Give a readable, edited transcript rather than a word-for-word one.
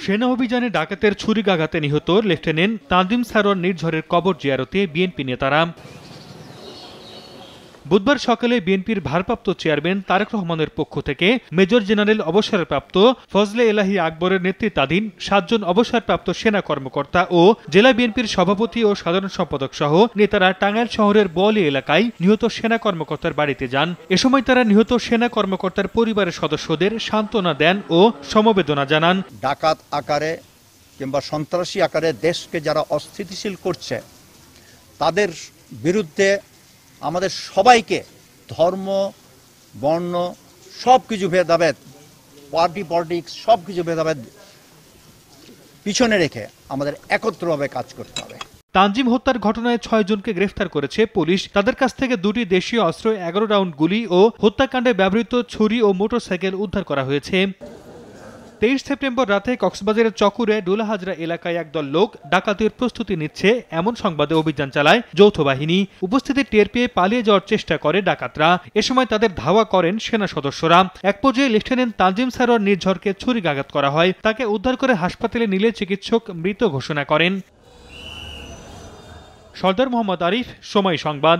সেনা অভিযানে ডাকাতের ছুরিকাঘাতে নিহত লেফটেন্যান্ট তানজিম সারোয়ার নির্ঝরের কবর জিয়ারতে বিএনপি নেতারা। বুধবার সকালে বিএনপির ভারপ্রাপ্ত চেয়ারম্যান তারেক রহমানের পক্ষ থেকে মেজর জেনারেল অবসরপ্রাপ্ত ফজলে এলাহি আকবরের নেতৃত্বাধীন 7 জন অবসরপ্রাপ্ত সেনা কর্মকর্তা ও জেলা বিএনপির সভাপতি ও সাধারণ সম্পাদক সহ নেতারা টাঙ্গাইল শহরের বোয়ালি এলাকায় নিহত সেনা কর্মকর্তার বাড়িতে যান। এ সময় তারা নিহত সেনা কর্মকর্তার পরিবারের সদস্যদের সান্ত্বনা দেন ও সমবেদনা জানান। ডাকাত আকারে কিংবা সন্ত্রাসী আকারে দেশকে যারা অস্থিতিশীল করছে তাদের বিরুদ্ধে আমাদের সবাইকে ধর্ম বর্ণ সবকিছু ভেদাভেদ পার্টি পলিটিক্স সবকিছু ভেদাভেদ পিছনে রেখে আমাদের একত্রভাবে কাজ করতে হবে। তানজিম হত্যার ঘটনায় 6 জনকে গ্রেফতার করেছে পুলিশ। তাদের কাছ থেকে 2টি দেশীয় অস্ত্র, 11 রাউন্ড গুলি ও হত্যাকাণ্ডে ব্যবহৃত ছুরি ও মোটরসাইকেল উদ্ধার করা হয়েছে। 23 সেপ্টেম্বর রাতে কক্সবাজারের চকুরে ডোলাহাজরা এলাকায় একদল লোক ডাকাতির প্রস্তুতি নিচ্ছে এমন সংবাদে অভিযান চালায় যৌথ বাহিনী। উপস্থিতি টের পেয়ে পালিয়ে যাওয়ার চেষ্টা করে ডাকাতরা। এ সময় তাদের ধাওয়া করেন সেনা সদস্যরা। এক পর্যায়ে লেফটেন্যান্ট তানজিম সারোয়ার নির্ঝরকে ছুরিকাঘাত করা হয়। তাকে উদ্ধার করে হাসপাতালে নিলে চিকিৎসক মৃত ঘোষণা করেন। সর্দার মোহাম্মদ আরিফ, সময় সংবাদ।